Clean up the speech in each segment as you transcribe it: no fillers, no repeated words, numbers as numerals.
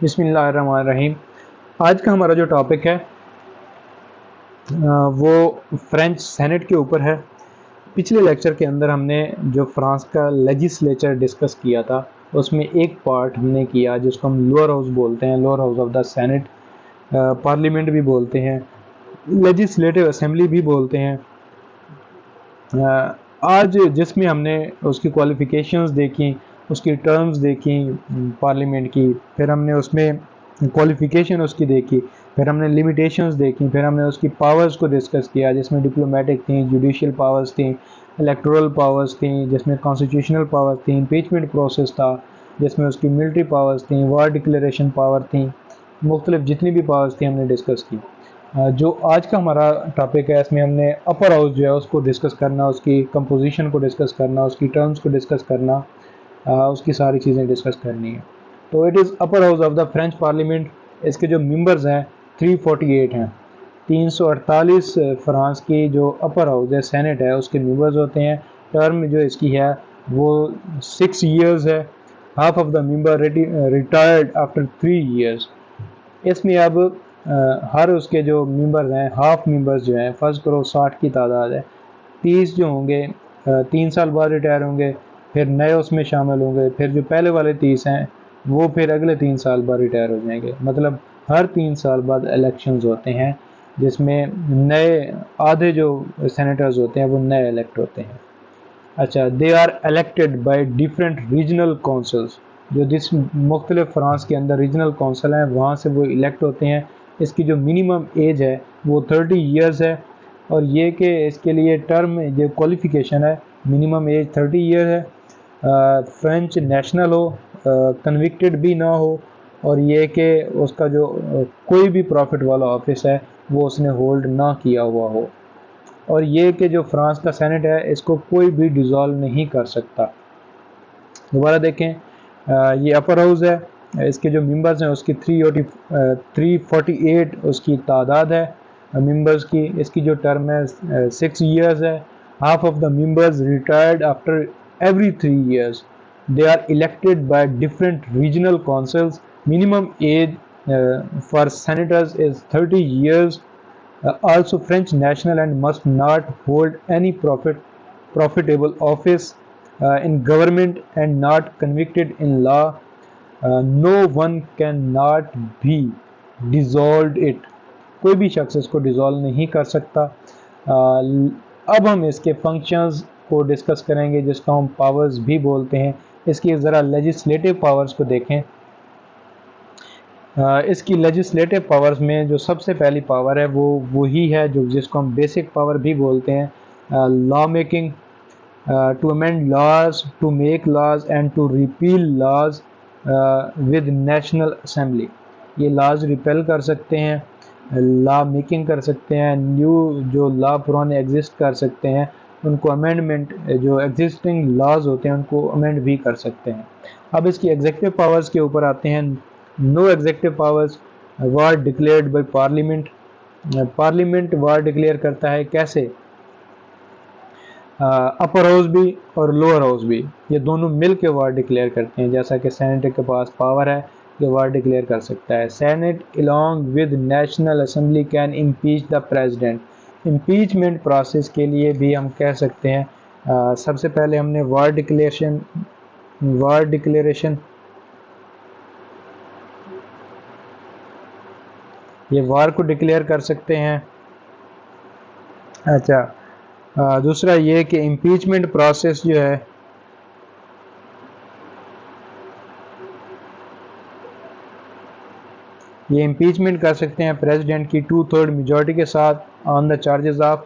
بسم اللہ الرحمن الرحیم۔ آج کا ہمارا جو ٹاپک ہے وہ فرینچ سینٹ کے اوپر ہے۔ پچھلے لیکچر کے اندر ہم نے جو فرانس کا لیجسلیچر ڈسکس کیا تھا اس میں ایک پارٹ ہم نے کیا جس کو ہم لوور ہاؤس بولتے ہیں، lower house of the senate, parliament بھی بولتے ہیں، لیجسلیٹو اسمبلی بھی بولتے ہیں۔ آج جس میں ہم نے اس کی کوالیفیکیشنز دیکھیں، اس کی ٹرمز دیکھیں پارلیمنٹ کی، پھر ہم نے اس میں کوالیفیکیشن اس کی دیکھی، پھر ہم نے لیمیٹیشنز دیکھی، پھر ہم نے اس کی پاورز کو ڈسکس کیا جس میں ڈپلومیٹک تھیں، جوڈیشل پاورز تھیں، الیکٹورل پاورز تھیں جس میں کانسٹیٹیوشنل پاورز تھیں، امپیچمنٹ پروسیس تھا جس میں اس کی ملٹری پاورز تھیں، وار ڈکلیریشن پاور تھیں، مختلف جتنی بھی پاورز تھیں ہم نے ڈسکس کی۔ جو آج کا ہمارا ٹاپک ہے اس میں ہم نے اپر ہاؤس جو ہے اس کو ڈسکس کرنا، اس کی کمپوزیشن کو ڈسکس کرنا، اس کی ٹرمز کو ڈسکس کرنا، اس کی ساری چیزیں ڈسکس کرنی ہیں۔ تو it is upper house of the French parliament. اس کے جو ممبرز ہیں 348 ہیں، 348 فرانس کی جو اپر ہاؤس ہے، سینٹ ہے، اس کے ممبرز ہوتے ہیں۔ ٹرم جو اس کی ہے وہ 6 ایئرز ہے۔ Half of the member retired after 3 years. اس میں اب ہر اس کے جو ممبرز ہیں، ہاف ممبرز جو ہیں، فرض کرو 60 کی تعداد ہے، 30 جو ہوں گے 3 سال بعد ریٹائر ہوں گے، پھر نئے اس میں شامل ہوں گے، پھر جو پہلے والے 30 ہیں وہ پھر اگلے 3 سال بعد ریٹائر ہو جائیں گے۔ مطلب ہر 3 سال بعد الیکشنز ہوتے ہیں جس میں نئے آدھے جو سینیٹرز ہوتے ہیں وہ نئے الیکٹ ہوتے ہیں۔ اچھا، they are elected by different regional councils, جو جس مختلف فرانس کے اندر ریجنل کونسل ہیں وہاں سے وہ الیکٹ ہوتے ہیں۔ اس کی جو منیمم ایج ہے وہ 30 ایئرز ہے، اور یہ کہ اس کے لیے ٹرم جو کوالیفیکیشن ہے منیمم ایج 30 ایئر ہے، فرینچ نیشنل ہو، کنوکٹڈ بھی نہ ہو، اور یہ کہ اس کا جو کوئی بھی پروفٹ والا آفس ہے وہ اس نے ہولڈ نہ کیا ہوا ہو، اور یہ کہ جو فرانس کا سینٹ ہے اس کو کوئی بھی ڈیزالو نہیں کر سکتا۔ دوبارہ دیکھیں، یہ اپر ہاؤس ہے، اس کے جو ممبرز ہیں اس کی 348 اس کی تعداد ہے ممبرز کی۔ اس کی جو ٹرم ہے 6 ایئرز ہے۔ Half of the members retired after every 3 years. They are elected by different regional councils. Minimum age for senators is 30 years. Also French national and must not hold any profitable office in government and not convicted in law. No one cannot be dissolved it. کوئی بھی شخص اس کو dissolve نہیں کر سکتا۔ اب ہم اس کے فنکشنز کو ڈسکس کریں گے جس کو ہم پاورز بھی بولتے ہیں۔ اس کی ذرا لیجسلیٹو پاورز کو دیکھیں۔ اس کی لیجسلیٹو پاورز میں جو سب سے پہلی پاور ہے وہ وہی ہے جو جس کو ہم بیسک پاور بھی بولتے ہیں، law making, to amend laws, to make laws and to repeal laws with national assembly. یہ لاز ریپیل کر سکتے ہیں، لا میکنگ کر سکتے ہیں، نیو جو لا پرانے ایگزسٹ کر سکتے ہیں ان کو امینڈمنٹ، جو ایگزسٹنگ لاز ہوتے ہیں ان کو امینڈ بھی کر سکتے ہیں۔ اب اس کی ایگزیکٹو پاورز کے اوپر آتے ہیں۔ No executive powers war declared by parliament. Parliament war declare کرتا ہے کیسے؟ اپر ہاؤس بھی اور لوور ہاؤس بھی، یہ دونوں مل کے وار ڈکلیئر کرتے ہیں، جیسا کہ سینٹ کے پاس پاور ہے کہ وار ڈکلیئر کر سکتا ہے۔ Senate along with national assembly can impeach the president. Impeachment process کے لیے بھی ہم کہہ سکتے ہیں سب سے پہلے ہم نے وار ڈکلیریشن، یہ وار کو ڈکلیئر کر سکتے ہیں۔ اچھا، دوسرا یہ کہ امپیچمنٹ پروسیس جو ہے یہ امپیچمنٹ کر سکتے ہیں پریزیڈنٹ کی 2/3 میجورٹی کے ساتھ on the charges of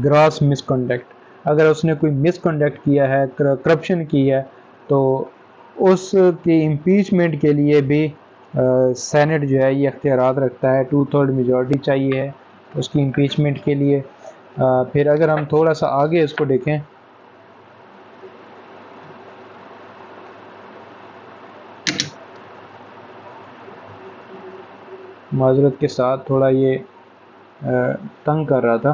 gross misconduct. اگر اس نے کوئی مس کنڈکٹ کیا ہے، کرپشن کی ہے، تو اس کی امپیچمنٹ کے لیے بھی سینٹ جو ہے یہ اختیارات رکھتا ہے، 2/3 میجورٹی چاہیے ہے اس کی امپیچمنٹ کے لیے۔ پھر اگر ہم تھوڑا سا آگے اس کو دیکھیں، معذرت کے ساتھ تھوڑا یہ تنگ کر رہا تھا۔